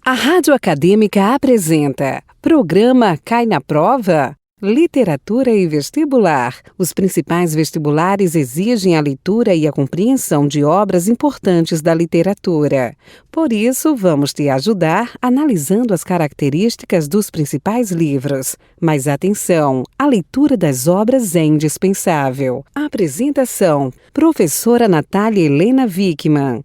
A Rádio Acadêmica apresenta Programa Cai na Prova? Literatura e Vestibular. Os principais vestibulares exigem a leitura e a compreensão de obras importantes da literatura. Por isso, vamos te ajudar analisando as características dos principais livros. Mas atenção, a leitura das obras é indispensável. Apresentação: Professora Natália Helena Wickmann.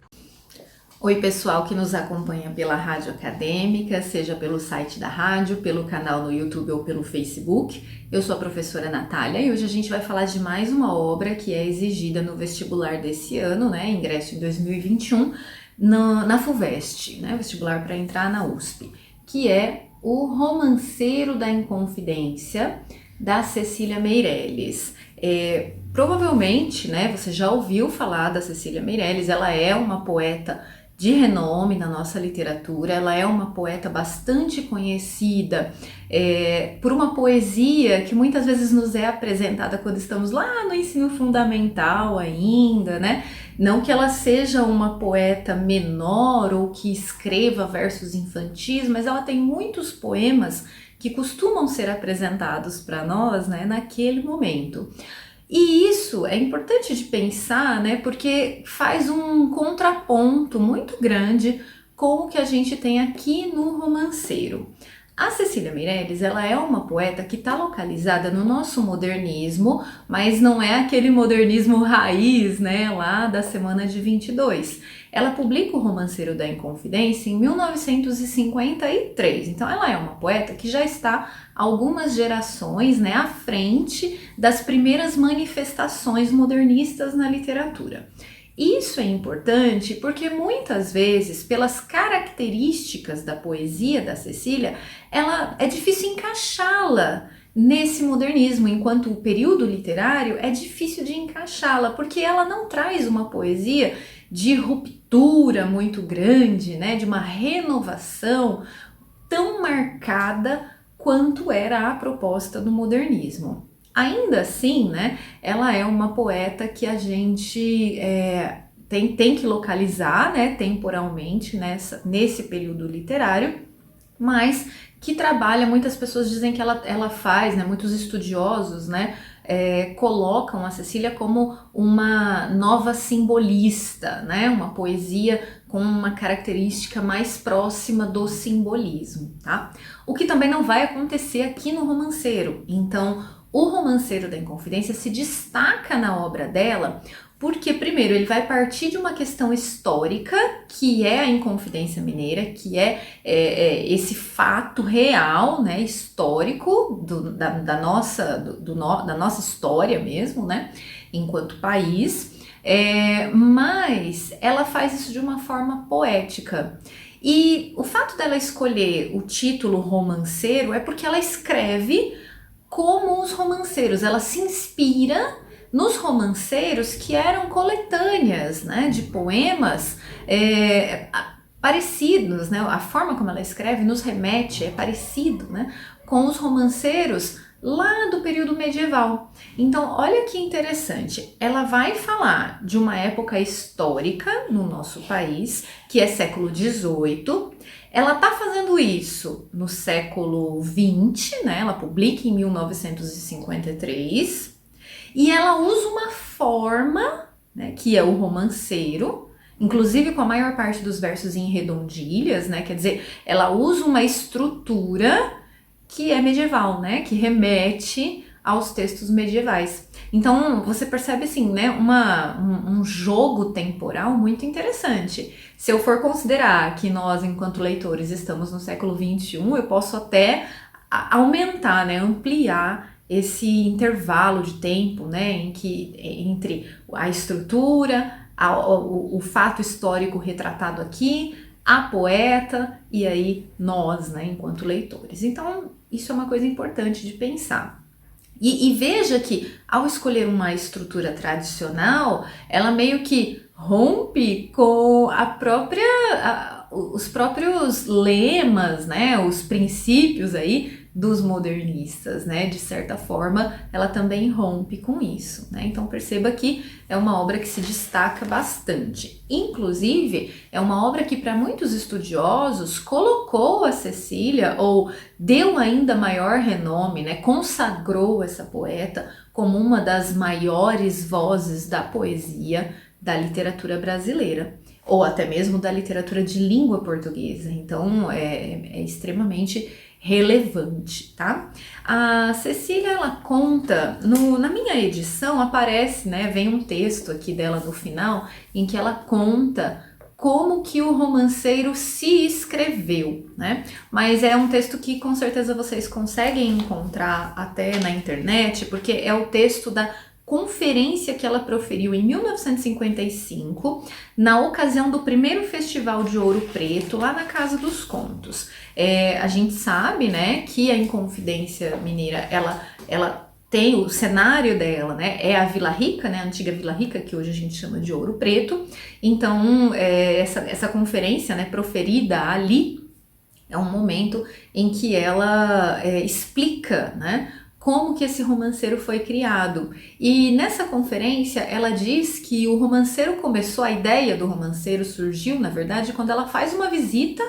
Oi, pessoal que nos acompanha pela Rádio Acadêmica, seja pelo site da rádio, pelo canal no YouTube ou pelo Facebook. Eu sou a professora Natália e hoje a gente vai falar de mais uma obra que é exigida no vestibular desse ano, né? Ingresso em 2021, na FUVEST, né? Vestibular para entrar na USP, que é O Romanceiro da Inconfidência, da Cecília Meirelles. Provavelmente, né, você já ouviu falar da Cecília Meirelles. Ela é uma poeta de renome na nossa literatura, ela é uma poeta bastante conhecida por uma poesia que muitas vezes nos é apresentada quando estamos lá no ensino fundamental ainda, né? Não que ela seja uma poeta menor ou que escreva versos infantis, mas ela tem muitos poemas que costumam ser apresentados para nós, né, naquele momento. E isso é importante de pensar, né, porque faz um contraponto muito grande com o que a gente tem aqui no Romanceiro. A Cecília Meirelles, ela é uma poeta que está localizada no nosso modernismo, mas não é aquele modernismo raiz, né, lá da semana de 22. Ela publica o Romanceiro da Inconfidência em 1953, então ela é uma poeta que já está algumas gerações, né, à frente das primeiras manifestações modernistas na literatura. Isso é importante porque muitas vezes, pelas características da poesia da Cecília, ela é difícil encaixá-la nesse modernismo, enquanto o período literário é difícil de encaixá-la, porque ela não traz uma poesia de ruptura muito grande, né, de uma renovação tão marcada quanto era a proposta do modernismo. Ainda assim, né, ela é uma poeta que a gente tem que localizar, né, temporalmente nesse período literário, mas que trabalha, muitas pessoas dizem que ela faz, né, muitos estudiosos, né, colocam a Cecília como uma nova simbolista, né, uma poesia com uma característica mais próxima do simbolismo, tá? O que também não vai acontecer aqui no Romanceiro. Então, o Romanceiro da Inconfidência se destaca na obra dela porque, primeiro, ele vai partir de uma questão histórica, que é a Inconfidência Mineira, que é esse fato real, né, histórico da nossa história mesmo, né, enquanto país, mas ela faz isso de uma forma poética. E o fato dela escolher o título Romanceiro é porque ela escreve como os romanceiros, ela se inspira nos romanceiros que eram coletâneas, né, de poemas parecidos, né, a forma como ela escreve nos remete, é parecido, né, com os romanceiros lá do período medieval. Então, olha que interessante, ela vai falar de uma época histórica no nosso país, que é século XVIII. Ela está fazendo isso no século XX, né? Ela publica em 1953, e ela usa uma forma, né, que é o romanceiro, inclusive com a maior parte dos versos em redondilhas, né? Quer dizer, ela usa uma estrutura que é medieval, né, que remete aos textos medievais. Então, você percebe assim, né, um jogo temporal muito interessante. Se eu for considerar que nós, enquanto leitores, estamos no século XXI, eu posso até aumentar, né, ampliar esse intervalo de tempo, né, entre a estrutura, o fato histórico retratado aqui, a poeta e aí nós, né, enquanto leitores. Então, isso é uma coisa importante de pensar. E veja que, ao escolher uma estrutura tradicional, ela meio que rompe com os próprios lemas, né, os princípios aí dos modernistas, né, de certa forma ela também rompe com isso, né, então perceba que é uma obra que se destaca bastante, inclusive é uma obra que para muitos estudiosos colocou a Cecília, ou deu ainda maior renome, né, consagrou essa poeta como uma das maiores vozes da poesia da literatura brasileira, ou até mesmo da literatura de língua portuguesa, então é extremamente relevante, tá? A Cecília, ela conta, na minha edição aparece, né, vem um texto aqui dela no final, em que ela conta como que o romanceiro se escreveu, né? Mas é um texto que com certeza vocês conseguem encontrar até na internet, porque é o texto da conferência que ela proferiu em 1955, na ocasião do primeiro Festival de Ouro Preto, lá na Casa dos Contos. A gente sabe, né, que a Inconfidência Mineira, ela tem o cenário dela, né, é a Vila Rica, né, a antiga Vila Rica, que hoje a gente chama de Ouro Preto. Então, essa conferência, né, proferida ali, é um momento em que ela explica, né, como que esse romanceiro foi criado. E nessa conferência ela diz que o romanceiro começou, a ideia do romanceiro surgiu, na verdade, quando ela faz uma visita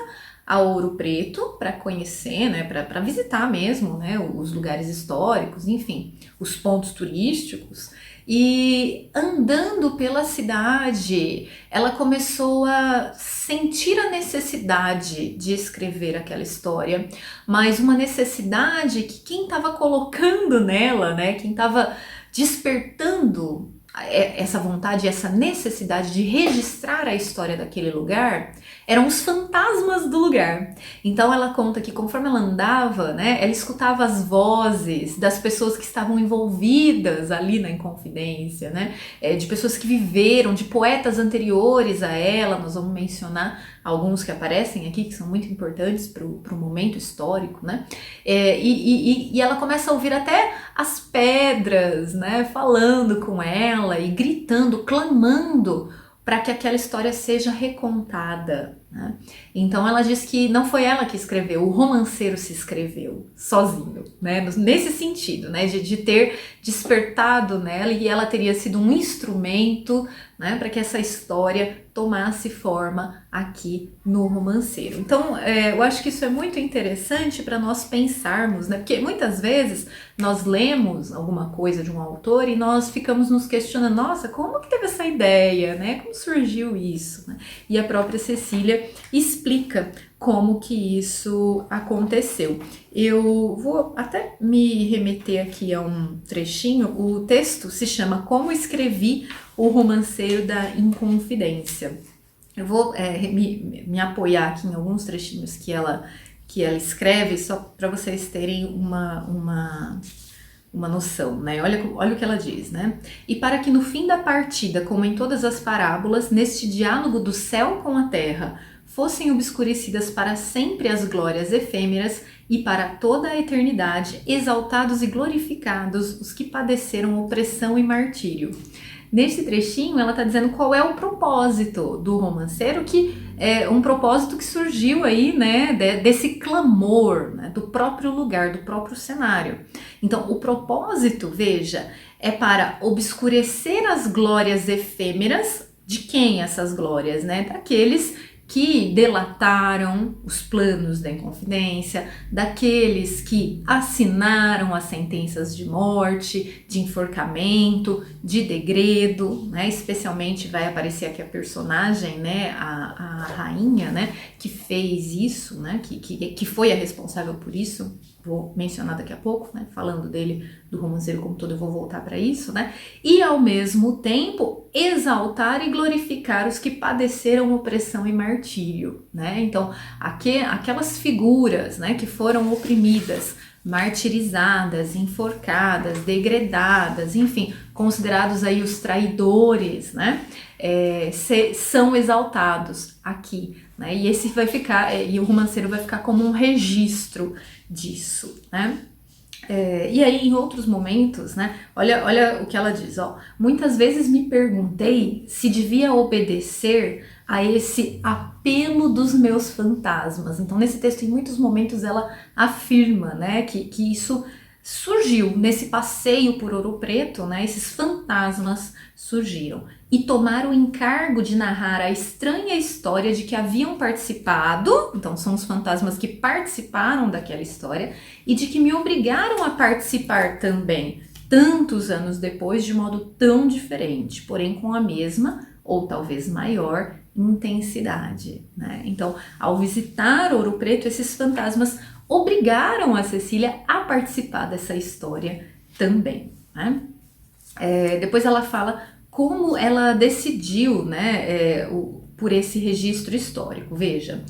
a Ouro Preto para conhecer, né, para visitar mesmo, né, os lugares históricos, enfim, os pontos turísticos. E andando pela cidade, ela começou a sentir a necessidade de escrever aquela história, mas uma necessidade que quem estava colocando nela, né, quem estava despertando essa vontade, essa necessidade de registrar a história daquele lugar, eram os fantasmas do lugar. Então ela conta que conforme ela andava, né, ela escutava as vozes das pessoas que estavam envolvidas ali na Inconfidência, né, de pessoas que viveram, de poetas anteriores a ela. Nós vamos mencionar alguns que aparecem aqui, que são muito importantes para o momento histórico, né, e ela começa a ouvir até as pedras, né, falando com ela e gritando, clamando para que aquela história seja recontada, né? Então ela diz que não foi ela que escreveu, o romanceiro se escreveu sozinho, né? Nesse sentido, né? De ter despertado nela, e ela teria sido um instrumento, né, para que essa história tomasse forma aqui no romanceiro. Então eu acho que isso é muito interessante para nós pensarmos, né? Porque muitas vezes nós lemos alguma coisa de um autor e nós ficamos nos questionando, nossa, como que teve essa ideia, né? Como surgiu isso, né? E a própria Cecília explica como que isso aconteceu. Eu vou até me remeter aqui a um trechinho. O texto se chama Como Escrevi o Romanceiro da Inconfidência. Eu vou me apoiar aqui em alguns trechinhos que ela escreve, só para vocês terem uma noção, né? Olha o que ela diz, né? E para que no fim da partida, como em todas as parábolas, neste diálogo do céu com a terra, fossem obscurecidas para sempre as glórias efêmeras e para toda a eternidade exaltados e glorificados os que padeceram opressão e martírio. Neste trechinho ela está dizendo qual é o propósito do romanceiro, que é um propósito que surgiu aí, né, desse clamor, né, do próprio lugar, do próprio cenário. Então o propósito, veja, é para obscurecer as glórias efêmeras. De quem essas glórias, né? Daqueles que delataram os planos da Inconfidência, daqueles que assinaram as sentenças de morte, de enforcamento, de degredo, né? Especialmente vai aparecer aqui a personagem, né? A rainha, né? Que fez isso, né? Que foi a responsável por isso. Vou mencionar daqui a pouco, né? Falando dele, do romanceiro como todo, eu vou voltar para isso, né? E ao mesmo tempo exaltar e glorificar os que padeceram opressão e martírio, né? Então aquelas figuras, né, que foram oprimidas, martirizadas, enforcadas, degredadas, enfim, considerados aí os traidores, né? São exaltados aqui, né? E esse vai ficar, e o romanceiro vai ficar como um registro disso, né? E aí em outros momentos, né? Olha o que ela diz, ó. Muitas vezes me perguntei se devia obedecer a esse apelo dos meus fantasmas. Então, nesse texto, em muitos momentos, ela afirma, né, que isso surgiu nesse passeio por Ouro Preto, né, esses fantasmas surgiram e tomaram o encargo de narrar a estranha história de que haviam participado, então são os fantasmas que participaram daquela história, e de que me obrigaram a participar também, tantos anos depois, de modo tão diferente, porém com a mesma ou talvez maior intensidade, né? Então, ao visitar Ouro Preto, esses fantasmas obrigaram a Cecília a participar dessa história também, né? Depois ela fala como ela decidiu, né, por esse registro histórico. Veja,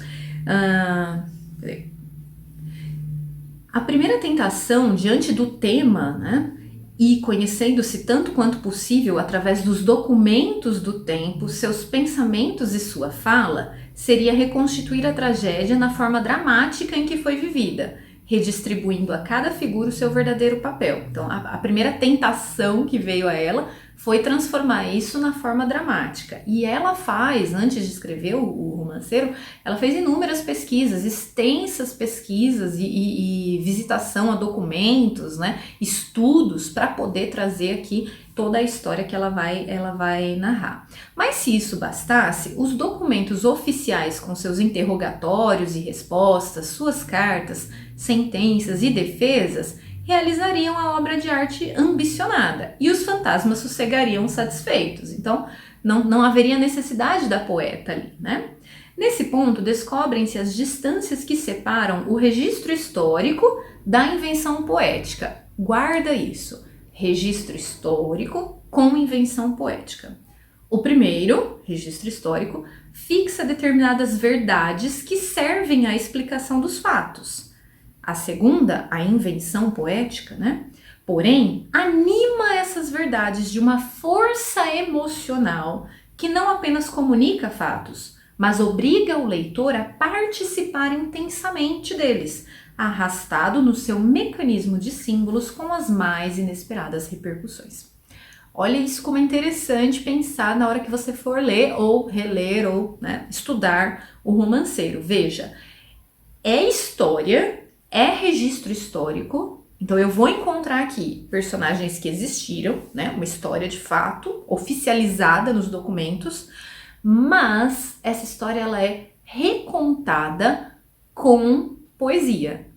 a primeira tentação diante do tema, né, e conhecendo-se tanto quanto possível através dos documentos do tempo, seus pensamentos e sua fala, seria reconstituir a tragédia na forma dramática em que foi vivida, redistribuindo a cada figura o seu verdadeiro papel. Então, a primeira tentação que veio a ela foi transformar isso na forma dramática. E ela faz, antes de escrever o Romanceiro, ela fez inúmeras pesquisas, extensas pesquisas e visitação a documentos, né, estudos, para poder trazer aqui toda a história que ela vai narrar. Mas se isso bastasse, os documentos oficiais com seus interrogatórios e respostas, suas cartas, sentenças e defesas realizariam a obra de arte ambicionada e os fantasmas sossegariam satisfeitos. Então, não haveria necessidade da poeta ali, né? Nesse ponto, descobrem-se as distâncias que separam o registro histórico da invenção poética. Guarda isso. Registro histórico com invenção poética. O primeiro, registro histórico, fixa determinadas verdades que servem à explicação dos fatos. A segunda, a invenção poética, né? Porém, anima essas verdades de uma força emocional que não apenas comunica fatos, mas obriga o leitor a participar intensamente deles, arrastado no seu mecanismo de símbolos com as mais inesperadas repercussões. Olha isso como é interessante pensar na hora que você for ler ou reler ou, né, estudar o Romanceiro. Veja, é história, é registro histórico, então eu vou encontrar aqui personagens que existiram, né, uma história de fato, oficializada nos documentos, mas essa história ela é recontada com poesia,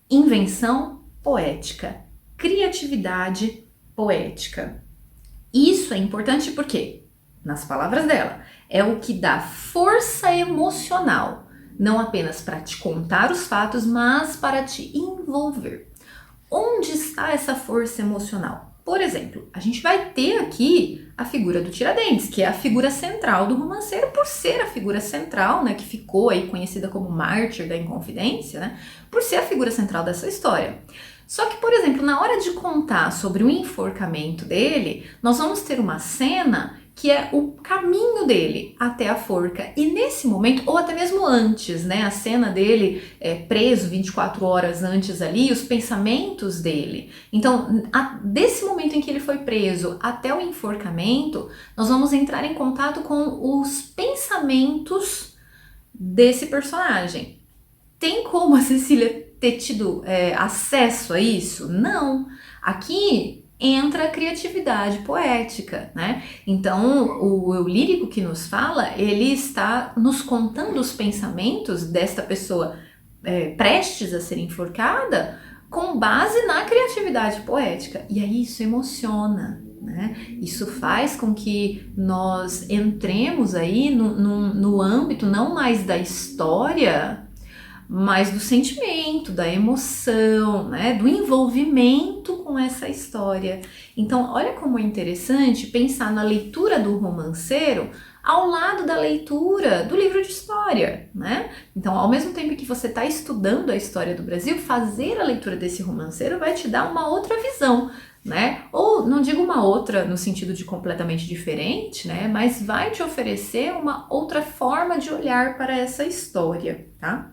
invenção poética, criatividade poética. Isso é importante porque, nas palavras dela, é o que dá força emocional, não apenas para te contar os fatos, mas para te envolver. Onde está essa força emocional? Por exemplo, a gente vai ter aqui a figura do Tiradentes, que é a figura central do Romanceiro, por ser a figura central, né, que ficou aí conhecida como mártir da Inconfidência, né, por ser a figura central dessa história. Só que, por exemplo, na hora de contar sobre o enforcamento dele, nós vamos ter uma cena que é o caminho dele até a forca. E nesse momento, ou até mesmo antes, né, a cena dele preso 24 horas antes ali, os pensamentos dele. Então, desse momento em que ele foi preso até o enforcamento, nós vamos entrar em contato com os pensamentos desse personagem. Tem como a Cecília ter tido acesso a isso? Não. Aqui entra a criatividade poética, né? Então, o lírico que nos fala, ele está nos contando os pensamentos desta pessoa prestes a ser enforcada com base na criatividade poética. E aí isso emociona, né? Isso faz com que nós entremos aí no âmbito não mais da história, mas do sentimento, da emoção, né, do envolvimento com essa história. Então, olha como é interessante pensar na leitura do Romanceiro ao lado da leitura do livro de história, né? Então, ao mesmo tempo que você está estudando a história do Brasil, fazer a leitura desse Romanceiro vai te dar uma outra visão, né? Ou não digo uma outra no sentido de completamente diferente, né? Mas vai te oferecer uma outra forma de olhar para essa história, tá?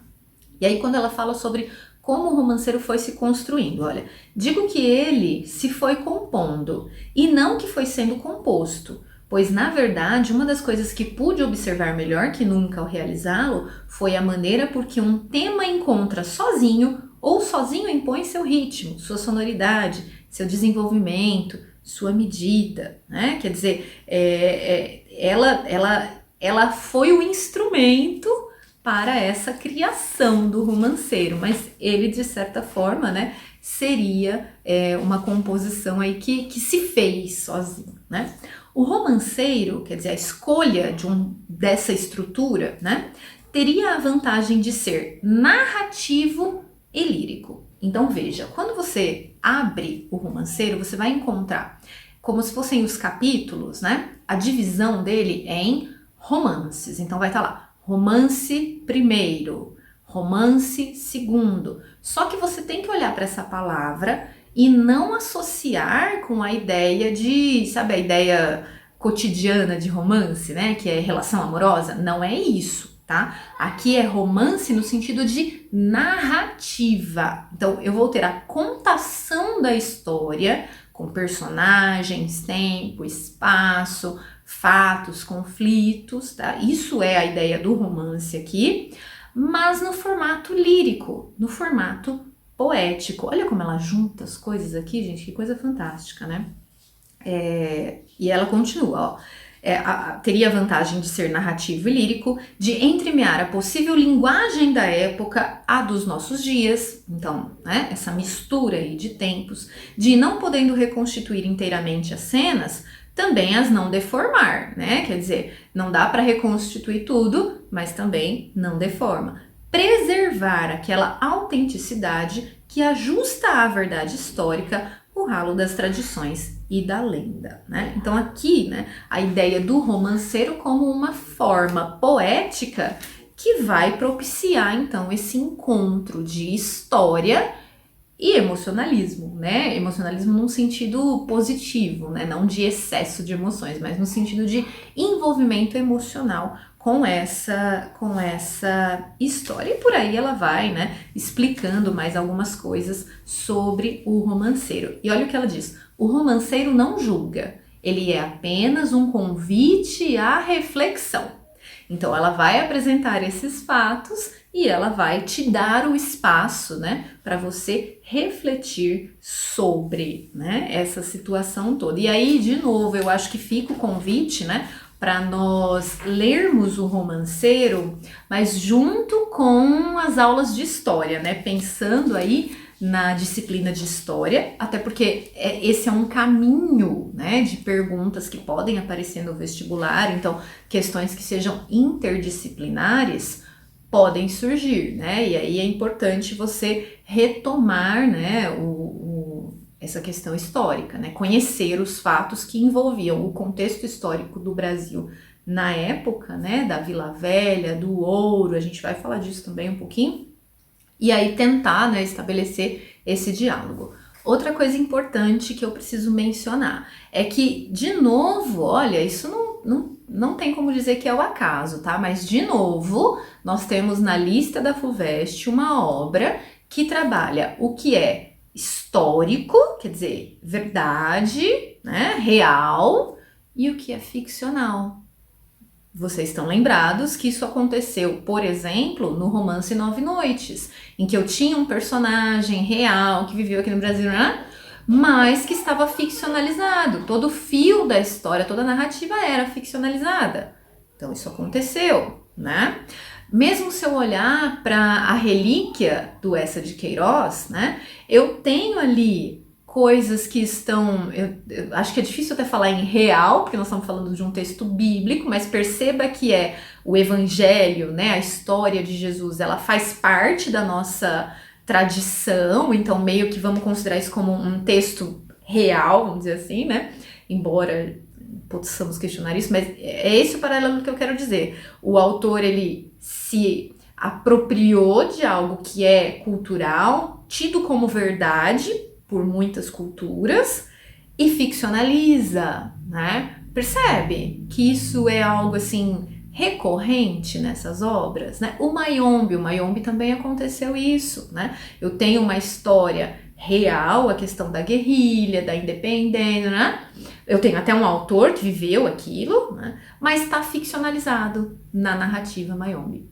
E aí quando ela fala sobre como o Romanceiro foi se construindo, olha, digo que ele se foi compondo e não que foi sendo composto, pois na verdade uma das coisas que pude observar melhor que nunca ao realizá-lo foi a maneira por que um tema encontra sozinho ou sozinho impõe seu ritmo, sua sonoridade, seu desenvolvimento, sua medida, né? Quer dizer, ela foi o instrumento para essa criação do romanceiro, mas ele, de certa forma, né, seria uma composição aí que se fez sozinho, né? O romanceiro, quer dizer, a escolha dessa estrutura, né, teria a vantagem de ser narrativo e lírico. Então veja, quando você abre o romanceiro, você vai encontrar como se fossem os capítulos, né? A divisão dele é em romances. Então vai estar lá, romance primeiro, romance segundo. Só que você tem que olhar para essa palavra e não associar com a ideia de, sabe, a ideia cotidiana de romance, né? Que é relação amorosa. Não é isso, tá? Aqui é romance no sentido de narrativa. Então eu vou ter a contação da história com personagens, tempo, espaço, fatos, conflitos, tá? Isso é a ideia do romance aqui, mas no formato lírico, no formato poético. Olha como ela junta as coisas aqui, gente, que coisa fantástica, né? E ela continua, ó. Teria a vantagem de ser narrativo e lírico, de entremear a possível linguagem da época à dos nossos dias, então, né, essa mistura aí de tempos, de não podendo reconstituir inteiramente as cenas, também as não deformar, né? Quer dizer, não dá para reconstituir tudo, mas também não deforma. Preservar aquela autenticidade que ajusta à verdade histórica o ralo das tradições e da lenda, né? Então aqui, né, a ideia do romanceiro como uma forma poética que vai propiciar então esse encontro de história e emocionalismo, né? Emocionalismo num sentido positivo, né? Não de excesso de emoções, mas no sentido de envolvimento emocional com essa história. E por aí ela vai, né, explicando mais algumas coisas sobre o romanceiro. E olha o que ela diz: o romanceiro não julga, ele é apenas um convite à reflexão. Então ela vai apresentar esses fatos e ela vai te dar o espaço, né, para você refletir sobre, né, essa situação toda. E aí, de novo, eu acho que fica o convite, né, para nós lermos o romanceiro, mas junto com as aulas de história, né, pensando aí na disciplina de história, até porque esse é um caminho, né, de perguntas que podem aparecer no vestibular, então questões que sejam interdisciplinares podem surgir, né, e aí é importante você retomar, né, essa questão histórica, né, conhecer os fatos que envolviam o contexto histórico do Brasil na época, né, da Vila Velha, do ouro, a gente vai falar disso também um pouquinho, e aí tentar, né, estabelecer esse diálogo. Outra coisa importante que eu preciso mencionar é que, de novo, olha, isso não tem como dizer que é o acaso, tá? Mas, de novo, nós temos na lista da FUVEST uma obra que trabalha o que é histórico, quer dizer, verdade, né, real, e o que é ficcional. Vocês estão lembrados que isso aconteceu, por exemplo, no romance Nove Noites, em que eu tinha um personagem real que viveu aqui no Brasil, né? Mas que estava ficcionalizado. Todo o fio da história, toda a narrativa era ficcionalizada. Então isso aconteceu, né? Mesmo se eu olhar para a relíquia do Eça de Queiroz, né? Eu tenho ali coisas que estão, eu acho que é difícil até falar em real, porque nós estamos falando de um texto bíblico, mas perceba que é o evangelho, né, a história de Jesus, ela faz parte da nossa tradição, então meio que vamos considerar isso como um texto real, vamos dizer assim, né, embora possamos questionar isso, mas é esse o paralelo que eu quero dizer. O autor, ele se apropriou de algo que é cultural, tido como verdade por muitas culturas, e ficcionaliza, né? Percebe que isso é algo assim recorrente nessas obras, né? O Mayombe também aconteceu isso, né? Eu tenho uma história real, a questão da guerrilha, da independência, né? Eu tenho até um autor que viveu aquilo, né? Mas está ficcionalizado na narrativa Mayombe.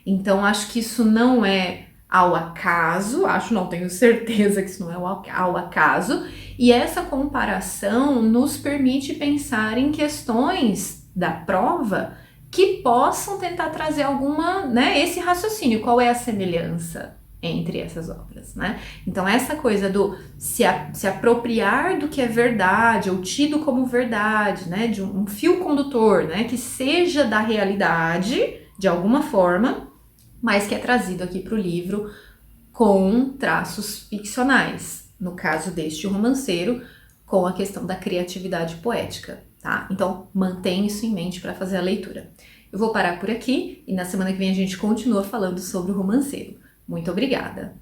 Então, acho que isso não é ao acaso, não tenho certeza que isso não é ao acaso, e essa comparação nos permite pensar em questões da prova que possam tentar trazer alguma, né, esse raciocínio, qual é a semelhança entre essas obras, né? Então essa coisa do se apropriar do que é verdade, ou tido como verdade, né, de um fio condutor, né, que seja da realidade, de alguma forma, mas que é trazido aqui para o livro com traços ficcionais, no caso deste romanceiro, com a questão da criatividade poética, tá? Então, mantém isso em mente para fazer a leitura. Eu vou parar por aqui e na semana que vem a gente continua falando sobre o romanceiro. Muito obrigada!